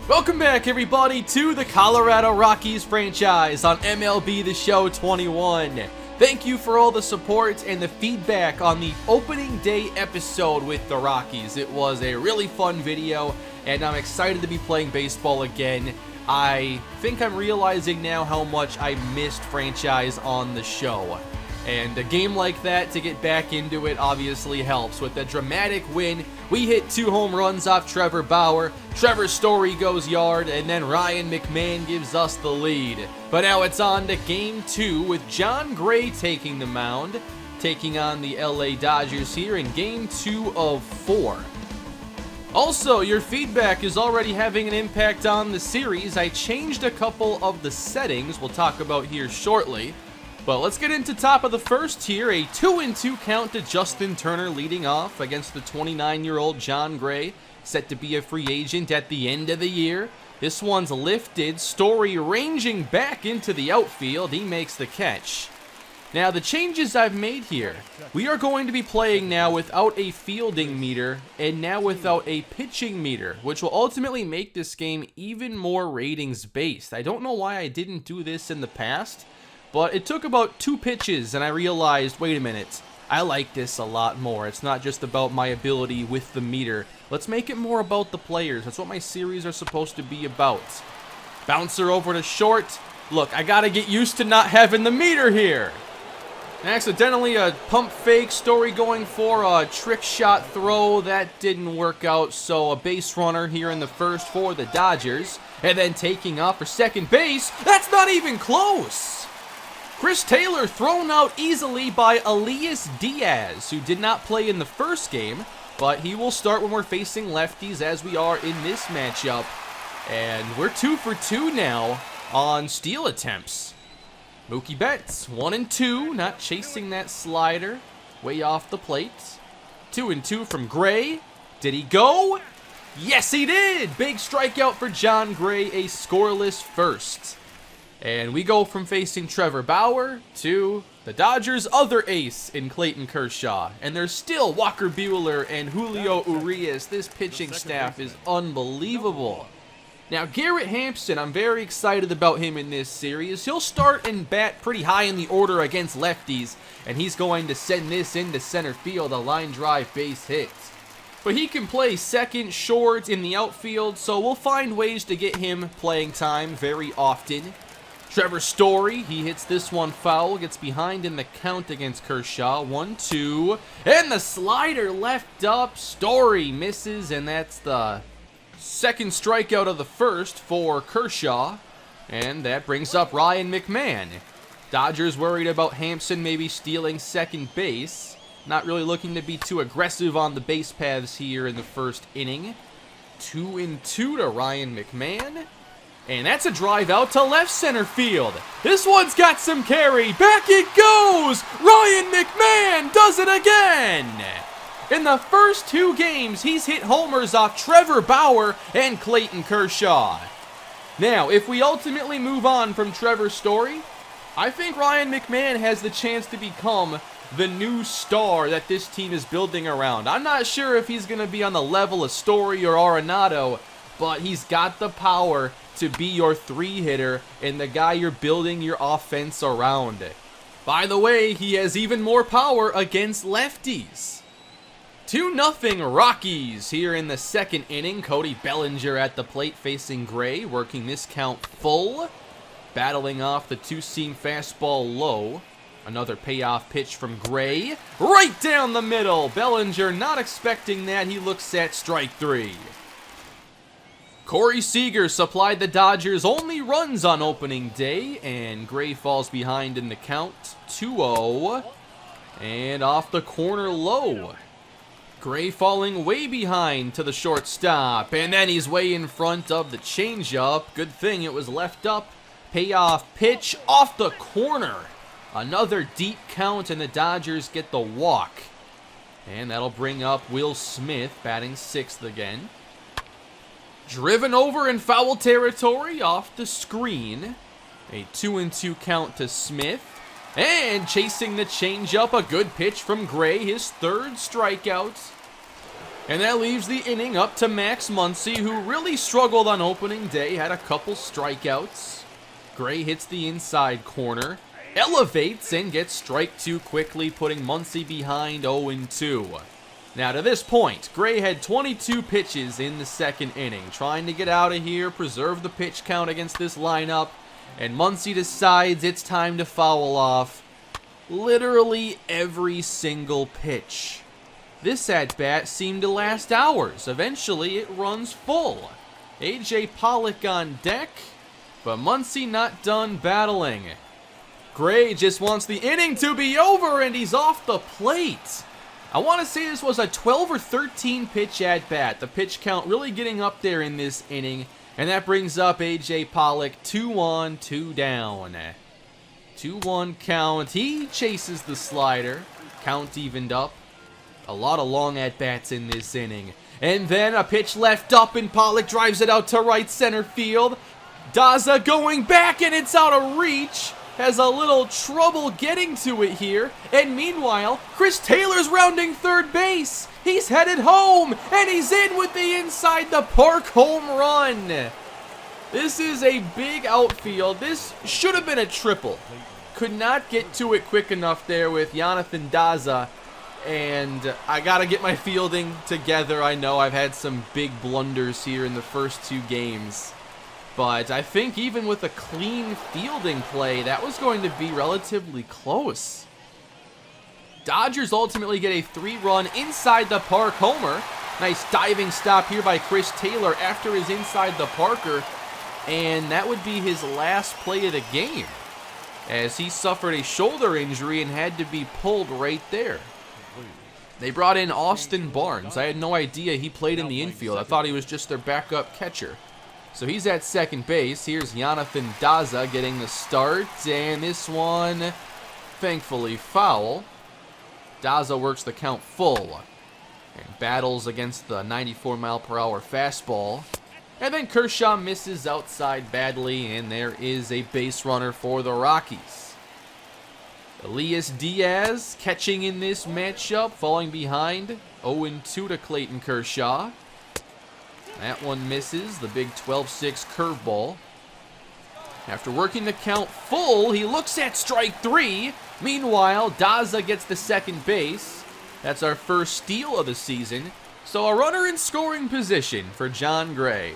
Welcome back, everybody, to the Colorado Rockies franchise on MLB The Show 21. Thank you for all the support and the feedback on the opening day episode with the Rockies. It was a really fun video, and I'm excited to be playing baseball again. I think I'm realizing now how much I missed Franchise on the show. And a game like that, to get back into it, obviously helps. With a dramatic win, we hit 2 home runs off Trevor Bauer, Trevor Story goes yard, and then Ryan McMahon gives us the lead. But now it's on to Game 2 with Jon Gray taking the mound, taking on the LA Dodgers here in Game 2 of 4. Also, your feedback is already having an impact on the series. I changed a couple of the settings we'll talk about here shortly. But let's get into top of the first here. A 2-2 count to Justin Turner leading off against the 29-year-old Jon Gray, set to be a free agent at the end of the year. This one's lifted. Story ranging back into the outfield. He makes the catch. Now, the changes I've made here. We are going to be playing now without a fielding meter and now without a pitching meter, which will ultimately make this game even more ratings-based. I don't know why I didn't do this in the past, but it took about 2 pitches, and I realized, wait a minute, I like this a lot more. It's not just about my ability with the meter. Let's make it more about the players. That's what my series are supposed to be about. Bouncer over to short. Look, I gotta get used to not having the meter here. Accidentally a pump fake. Story going for a trick shot throw. That didn't work out, so a base runner here in the first for the Dodgers. And then taking off for second base. That's not even close! Chris Taylor thrown out easily by Elias Diaz, who did not play in the first game, but he will start when we're facing lefties as we are in this matchup. And we're 2 for 2 now on steal attempts. Mookie Betts, 1-2, not chasing that slider, way off the plate. 2-2 from Gray. Did he go? Yes, he did! Big strikeout for Jon Gray, a scoreless first. And we go from facing Trevor Bauer to the Dodgers' other ace in Clayton Kershaw. And there's still Walker Buehler and Julio Urias. This pitching staff is unbelievable. Now, Garrett Hampson, I'm very excited about him in this series. He'll start and bat pretty high in the order against lefties, and he's going to send this into center field, a line drive base hit. But he can play second, short, in the outfield, so we'll find ways to get him playing time very often. Trevor Story, he hits this one foul, gets behind in the count against Kershaw. 1-2, and the slider left up. Story misses, and that's the second strikeout of the first for Kershaw. And that brings up Ryan McMahon. Dodgers worried about Hampson maybe stealing second base. Not really looking to be too aggressive on the base paths here in the first inning. 2-2 to Ryan McMahon. And that's a drive out to left center field. This one's got some carry. Back it goes! Ryan McMahon does it again! In the first 2 games, he's hit homers off Trevor Bauer and Clayton Kershaw. Now, if we ultimately move on from Trevor Story, I think Ryan McMahon has the chance to become the new star that this team is building around. I'm not sure if he's going to be on the level of Story or Arenado, but he's got the power to be your 3-hitter and the guy you're building your offense around. By the way, he has even more power against lefties. 2-0 Rockies here in the second inning. Cody Bellinger at the plate facing Gray, working this count full. Battling off the 2-seam fastball low. Another payoff pitch from Gray. Right down the middle. Bellinger not expecting that. He looks at strike 3. Corey Seager supplied the Dodgers only runs on opening day, and Gray falls behind in the count. 2-0, and off the corner low. Gray falling way behind to the shortstop, and then he's way in front of the changeup. Good thing it was left up. Payoff pitch off the corner. Another deep count, and the Dodgers get the walk. And that'll bring up Will Smith, batting 6th again. Driven over in foul territory off the screen. A 2-2 count to Smith. And chasing the changeup, a good pitch from Gray, his 3rd strikeout. And that leaves the inning up to Max Muncy, who really struggled on opening day, had a couple strikeouts. Gray hits the inside corner, elevates, and gets strike 2 quickly, putting Muncy behind 0-2. Now to this point, Gray had 22 pitches in the second inning, trying to get out of here, preserve the pitch count against this lineup, and Muncy decides it's time to foul off literally every single pitch. This at-bat seemed to last hours. Eventually, it runs full. A.J. Pollock on deck, but Muncy not done battling. Gray just wants the inning to be over, and he's off the plate. I want to say this was a 12 or 13 pitch at-bat. The pitch count really getting up there in this inning, and that brings up A.J. Pollock 2 on, 2 down. 2-1 count. He chases the slider. Count evened up. A lot of long at-bats in this inning. And then a pitch left up, and Pollock drives it out to right center field. Daza going back, and it's out of reach. Has a little trouble getting to it here. And meanwhile, Chris Taylor's rounding third base. He's headed home, and he's in with the inside the park home run. This is a big outfield. This should have been a triple. Could not get to it quick enough there with Jonathan Daza. And I got to get my fielding together. I know I've had some big blunders here in the first 2 games. But I think even with a clean fielding play, that was going to be relatively close. Dodgers ultimately get a 3-run inside the park homer. Nice diving stop here by Chris Taylor after his inside the parker. And that would be his last play of the game, as he suffered a shoulder injury and had to be pulled right there. They brought in Austin Barnes. I had no idea he played in the infield. I thought he was just their backup catcher. So he's at second base. Here's Jonathan Daza getting the start, and this one, thankfully, foul. Daza works the count full and battles against the 94-mile-per-hour fastball. And then Kershaw misses outside badly, and there is a base runner for the Rockies. Elias Diaz catching in this matchup, falling behind. 0-2 to Clayton Kershaw. That one misses, the big 12-6 curveball. After working the count full, he looks at strike 3. Meanwhile, Daza gets the second base. That's our first steal of the season. So a runner in scoring position for Jon Gray.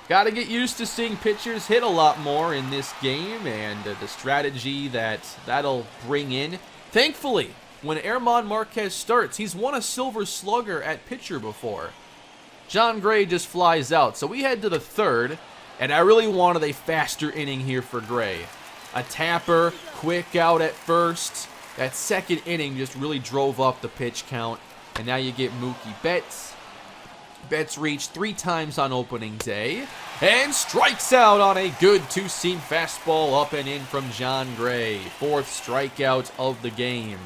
Got to get used to seeing pitchers hit a lot more in this game, and the strategy that'll bring in. Thankfully, when German Marquez starts, he's won a Silver Slugger at pitcher before. Jon Gray just flies out, so we head to the third, and I really wanted a faster inning here for Gray. A tapper, quick out at first. That second inning just really drove up the pitch count, and now you get Mookie Betts. Betts reached 3 times on opening day and strikes out on a good 2-seam fastball up and in from Jon Gray. 4th strikeout of the game.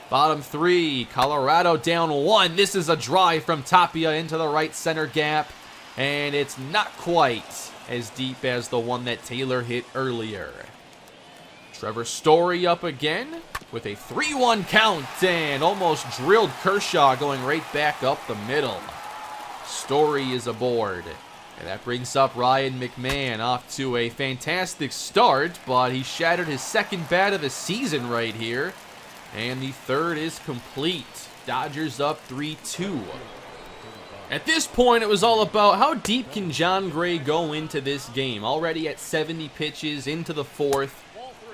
Bottom 3, Colorado down 1. This is a drive from Tapia into the right center gap, and it's not quite as deep as the one that Taylor hit earlier. Trevor Story up again with a 3-1 count and almost drilled Kershaw going right back up the middle. Story is aboard. And that brings up Ryan McMahon off to a fantastic start, but he shattered his second bat of the season right here. And the third is complete. Dodgers up 3-2. At this point, it was all about how deep can Jon Gray go into this game. Already at 70 pitches into the 4th.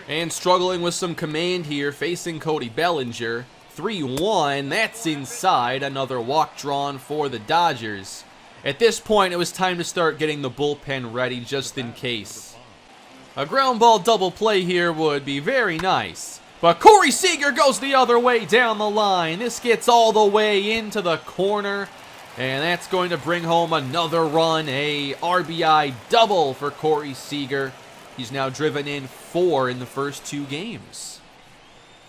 And struggling with some command here, facing Cody Bellinger. 3-1, that's inside. Another walk drawn for the Dodgers. At this point, it was time to start getting the bullpen ready just in case. A ground ball double play here would be very nice. But Corey Seager goes the other way down the line. This gets all the way into the corner. And that's going to bring home another run. A RBI double for Corey Seager. He's now driven in 4 in the first 2 games.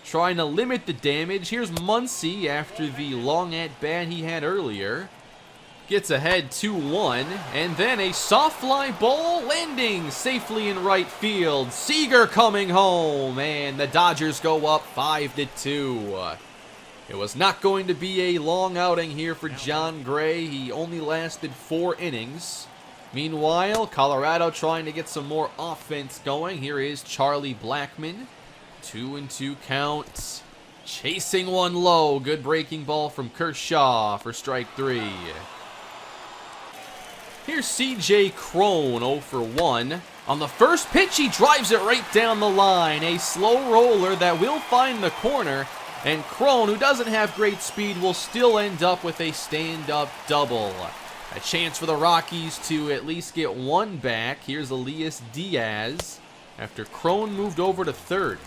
Trying to limit the damage. Here's Muncy after the long at-bat he had earlier. Gets ahead 2-1. And then a soft fly ball landing safely in right field. Seager coming home. And the Dodgers go up 5-2. It was not going to be a long outing here for John Gray. He only lasted 4 innings. Meanwhile, Colorado trying to get some more offense going. Here is Charlie Blackmon. 2-2 count. Chasing one low. Good breaking ball from Kershaw for strike 3. Here's C.J. Cron, 0 for 1. On the first pitch, he drives it right down the line. A slow roller that will find the corner. And Cron, who doesn't have great speed, will still end up with a stand-up double. A chance for the Rockies to at least get one back. Here's Elias Diaz after Cron moved over to third.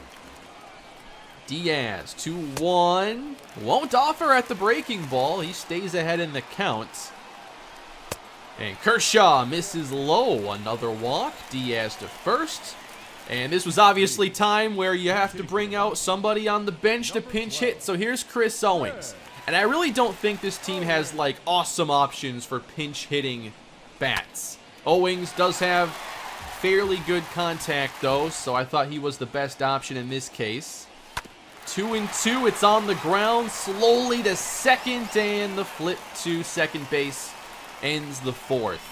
Diaz, 2-1. Won't offer at the breaking ball. He stays ahead in the count. And Kershaw misses low. Another walk. Diaz to first. And this was obviously time where you have to bring out somebody on the bench to pinch hit. So here's Chris Owings. And I really don't think this team has like awesome options for pinch hitting bats. Owings does have fairly good contact though, so I thought he was the best option in this case. 2-2, it's on the ground, slowly to second, and the flip to second base ends the fourth.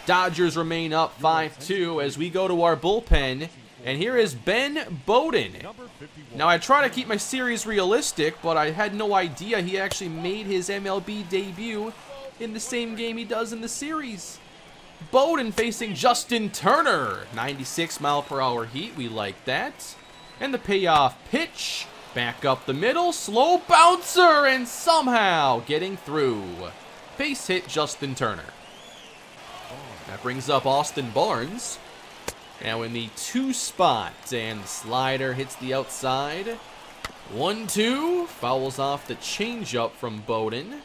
Dodgers remain up 5-2 as we go to our bullpen. And here is Ben Bowden. Now, I try to keep my series realistic, but I had no idea he actually made his MLB debut in the same game he does in the series. Bowden facing Justin Turner. 96-mile-per-hour heat, we like that. And the payoff pitch. Back up the middle, slow bouncer, and somehow getting through. Base hit Justin Turner. That brings up Austin Barnes. Now in the 2 spot, and the slider hits the outside. 1-2, fouls off the changeup from Bowden.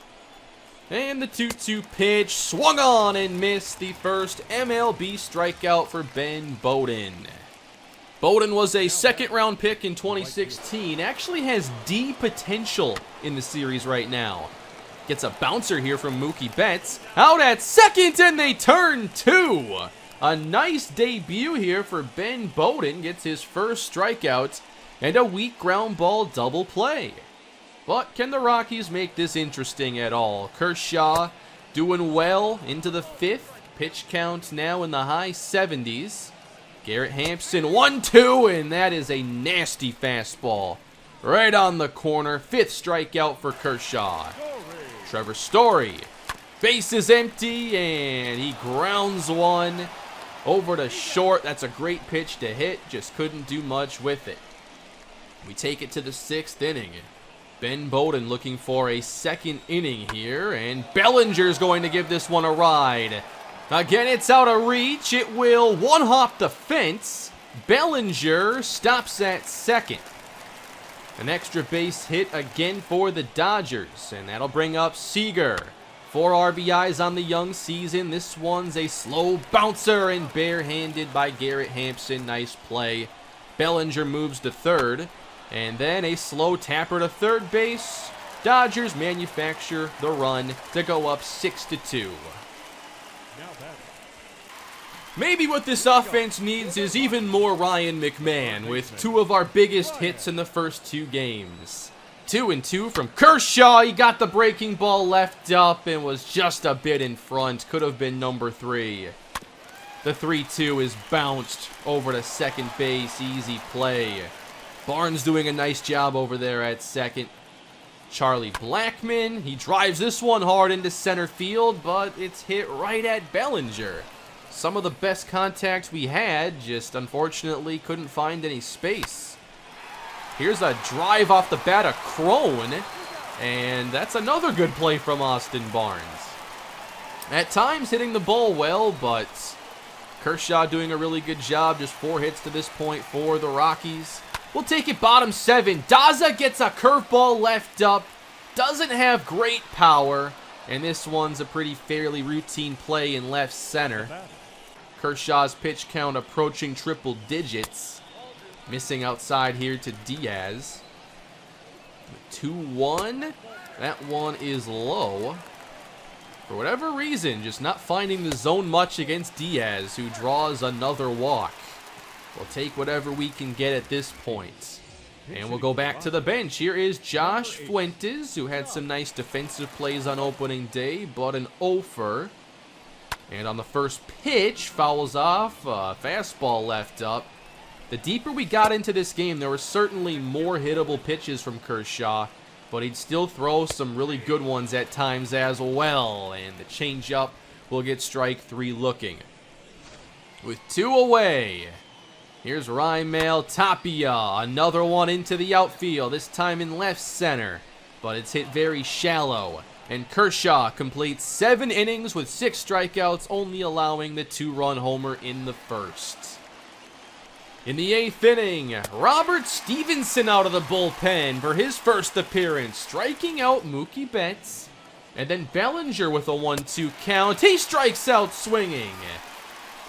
And the 2-2 pitch, swung on and missed. The first MLB strikeout for Ben Bowden. Bowden was a second-round pick in 2016. Actually has D potential in the series right now. Gets a bouncer here from Mookie Betts. Out at second, and they turn 2. A nice debut here for Ben Bowden. Gets his first strikeout and a weak ground ball double play. But can the Rockies make this interesting at all? Kershaw doing well into the 5th. Pitch count now in the high 70s. Garrett Hampson 1-2, and that is a nasty fastball. Right on the corner. 5th strikeout for Kershaw. Trevor Story. Base is empty, and he grounds one over to short. That's a great pitch to hit. Just couldn't do much with it. We take it to the 6th inning. Ben Bowden looking for a second inning here, and Bellinger's going to give this one a ride. Again, it's out of reach. It will one-hop the fence. Bellinger stops at second. An extra base hit again for the Dodgers, and that'll bring up Seager. 4 RBIs on the young season. This one's a slow bouncer and barehanded by Garrett Hampson. Nice play. Bellinger moves to third, and then a slow tapper to third base. Dodgers manufacture the run to go up 6-2. Maybe what this offense needs is even more Ryan McMahon, with 2 of our biggest hits in the first 2 games. 2-2 from Kershaw. He got the breaking ball left up and was just a bit in front. Could have been number 3. The 3-2 is bounced over to second base. Easy play. Barnes doing a nice job over there at second. Charlie Blackmon. He drives this one hard into center field, but it's hit right at Bellinger. Some of the best contacts we had, just unfortunately couldn't find any space. Here's a drive off the bat of Cron, and that's another good play from Austin Barnes. At times hitting the ball well, but Kershaw doing a really good job. Just 4 hits to this point for the Rockies. We'll take it bottom 7. Daza gets a curveball left up. Doesn't have great power, and this one's a pretty fairly routine play in left center. Kershaw's pitch count approaching triple digits. Missing outside here to Diaz. 2-1. That one is low. For whatever reason, just not finding the zone much against Diaz, who draws another walk. We'll take whatever we can get at this point. And we'll go back to the bench. Here is Josh Fuentes, who had some nice defensive plays on opening day, but an offer. And on the first pitch, fouls off, fastball left up. The deeper we got into this game, there were certainly more hittable pitches from Kershaw, but he'd still throw some really good ones at times as well. And the changeup will get strike 3 looking. With 2 away, here's Raimel Tapia. Another one into the outfield, this time in left center, but it's hit very shallow. And Kershaw completes 7 innings with 6 strikeouts, only allowing the 2-run homer in the first. In the 8th inning, Robert Stevenson out of the bullpen for his first appearance, striking out Mookie Betts. And then Bellinger with a 1-2 count. He strikes out swinging.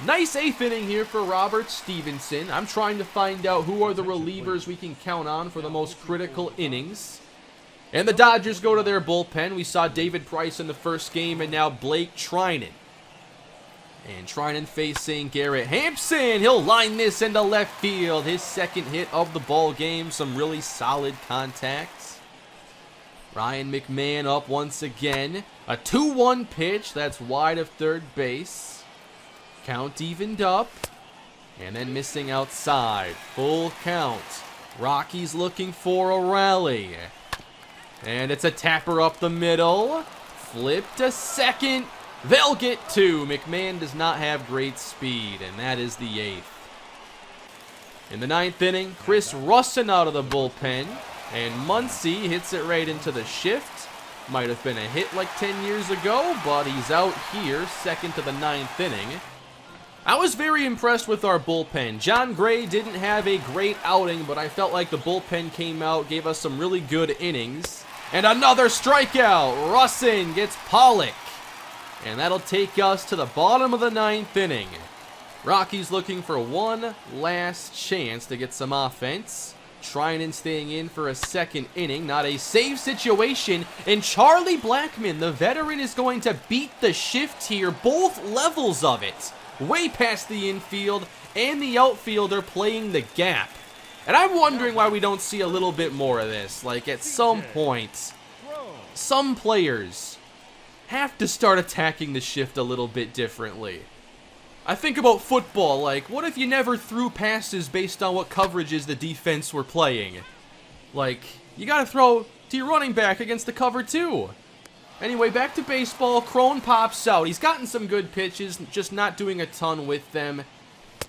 Nice 8th inning here for Robert Stevenson. I'm trying to find out who are the relievers we can count on for the most critical innings. And the Dodgers go to their bullpen. We saw David Price in the first game, and now Blake Trinan. And Trinan facing Garrett Hampson. He'll line this into left field. His second hit of the ball game. Some really solid contacts. Ryan McMahon up once again. A 2-1 pitch that's wide of third base. Count evened up. And then missing outside. Full count. Rockies looking for a rally. And it's a tapper up the middle. Flipped to second. They'll get 2. McMahon does not have great speed, and that is the 8th. In the 9th inning, Chris Russin out of the bullpen, and Muncy hits it right into the shift. Might have been a hit like 10 years ago, but he's out here, second to the 9th inning. I was very impressed with our bullpen. John Gray didn't have a great outing, but I felt like the bullpen came out, gave us some really good innings. And another strikeout. Russin gets Pollock. And that'll take us to the bottom of the 9th inning. Rockies looking for one last chance to get some offense. Trinan staying in for a second inning. Not a save situation. And Charlie Blackmon, the veteran, is going to beat the shift here. Both levels of it. Way past the infield, and the outfield are playing the gap. And I'm wondering why we don't see a little bit more of this. Like, at some point, some players have to start attacking the shift a little bit differently. I think about football, like, what if you never threw passes based on what coverages the defense were playing? Like, you gotta throw to your running back against the cover too. Anyway, back to baseball. Crone pops out. He's gotten some good pitches, just not doing a ton with them.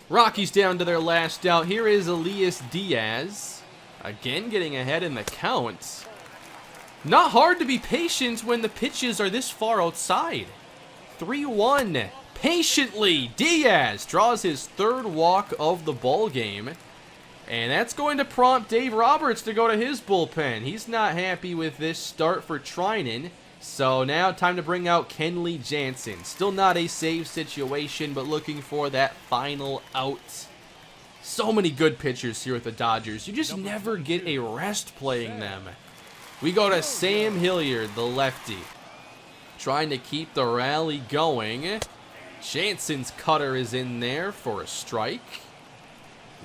Rockies down to their last out. Here is Elias Diaz. Again getting ahead in the count. Not hard to be patient when the pitches are this far outside. 3-1. Patiently, Diaz draws his 3rd walk of the ball game. And that's going to prompt Dave Roberts to go to his bullpen. He's not happy with this start for Trinan. So now time to bring out Kenley Jansen. Still not a save situation, but looking for that final out. So many good pitchers here with the Dodgers. You just never get a rest playing them. We go to Sam Hilliard, the lefty. Trying to keep the rally going. Jansen's cutter is in there for a strike.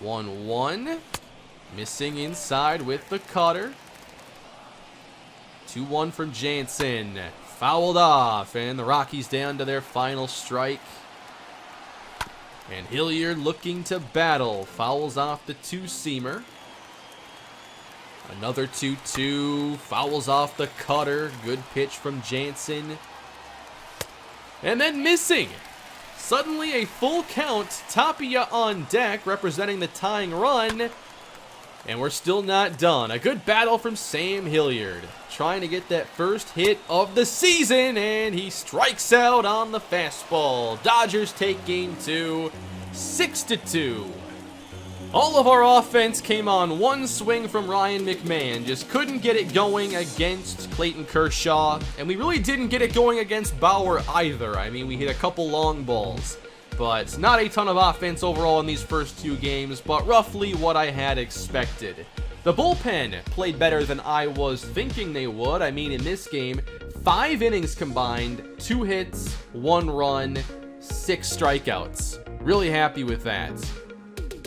1-1. Missing inside with the cutter. 2-1 from Jansen. Fouled off, and the Rockies down to their final strike. And Hilliard looking to battle. Fouls off the 2-seamer. Another 2-2. Fouls off the cutter. Good pitch from Jansen. And then missing. Suddenly a full count. Tapia on deck, representing the tying run. And we're still not done. A good battle from Sam Hilliard. Trying to get that first hit of the season. And he strikes out on the fastball. Dodgers take game 2. 6-2. All of our offense came on one swing from Ryan McMahon. Just couldn't get it going against Clayton Kershaw. And we really didn't get it going against Bauer either. I mean, we hit a couple long balls. But not a ton of offense overall in these first 2 games, but roughly what I had expected. The bullpen played better than I was thinking they would. I mean, in this game, 5 innings combined, 2 hits, 1 run, 6 strikeouts. Really happy with that.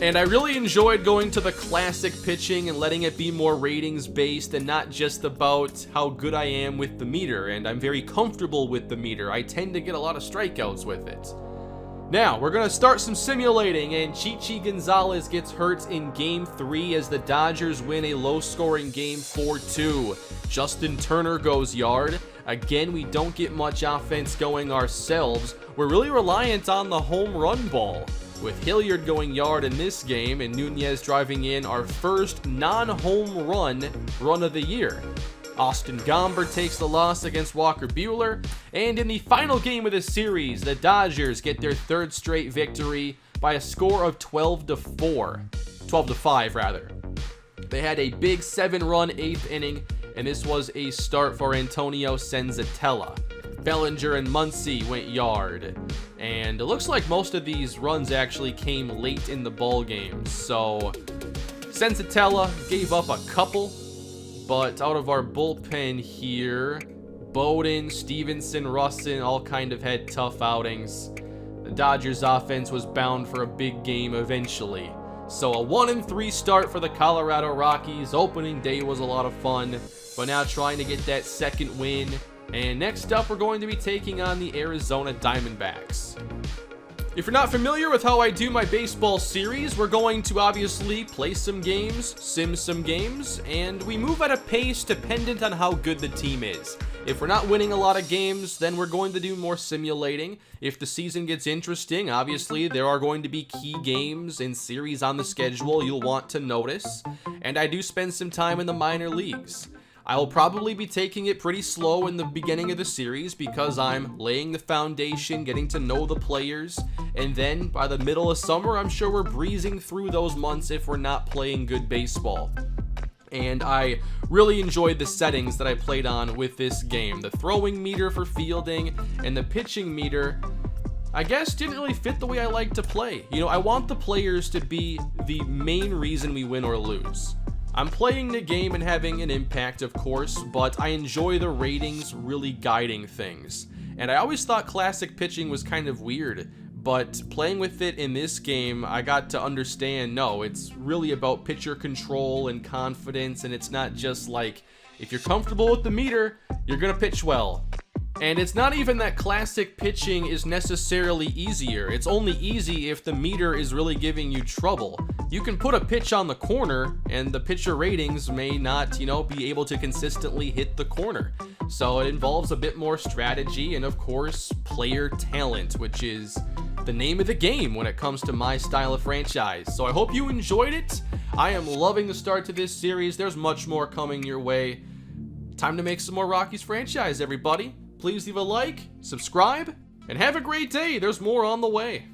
And I really enjoyed going to the classic pitching and letting it be more ratings based and not just about how good I am with the meter, and I'm very comfortable with the meter. I tend to get a lot of strikeouts with it. Now, we're going to start some simulating, and Chichi Gonzalez gets hurt in Game 3 as the Dodgers win a low-scoring Game 4-2. Justin Turner goes yard. Again, we don't get much offense going ourselves. We're really reliant on the home run ball, with Hilliard going yard in this game and Nunez driving in our first non-home run of the year. Austin Gomber takes the loss against Walker Buehler, and in the final game of the series, the Dodgers get their third straight victory by a score of 12-5 rather. They had a big 7-run 8th inning, and this was a start for Antonio Senzatella. Bellinger and Muncy went yard, and it looks like most of these runs actually came late in the ball game. So Senzatella gave up a couple, but out of our bullpen here, Bowden, Stevenson, Russin all kind of had tough outings. The Dodgers offense was bound for a big game eventually. So a 1-3 start for the Colorado Rockies. Opening day was a lot of fun, but now trying to get that second win. And next up, we're going to be taking on the Arizona Diamondbacks. If you're not familiar with how I do my baseball series, we're going to obviously play some games, sim some games, and we move at a pace dependent on how good the team is. If we're not winning a lot of games, then we're going to do more simulating. If the season gets interesting, obviously there are going to be key games and series on the schedule you'll want to notice, and I do spend some time in the minor leagues. I will probably be taking it pretty slow in the beginning of the series because I'm laying the foundation, getting to know the players, and then by the middle of summer, I'm sure we're breezing through those months if we're not playing good baseball. And I really enjoyed the settings that I played on with this game. The throwing meter for fielding and the pitching meter, I guess, didn't really fit the way I like to play. You know, I want the players to be the main reason we win or lose. I'm playing the game and having an impact, of course, but I enjoy the ratings really guiding things. And I always thought classic pitching was kind of weird, but playing with it in this game, I got to understand, no, it's really about pitcher control and confidence, and it's not just like, if you're comfortable with the meter, you're gonna pitch well. And it's not even that classic pitching is necessarily easier. It's only easy if the meter is really giving you trouble. You can put a pitch on the corner and the pitcher ratings may not, be able to consistently hit the corner. So it involves a bit more strategy and, of course, player talent, which is the name of the game when it comes to my style of franchise. So I hope you enjoyed it. I am loving the start to this series. There's much more coming your way. Time to make some more Rockies franchise, everybody. Please leave a like, subscribe, and have a great day. There's more on the way.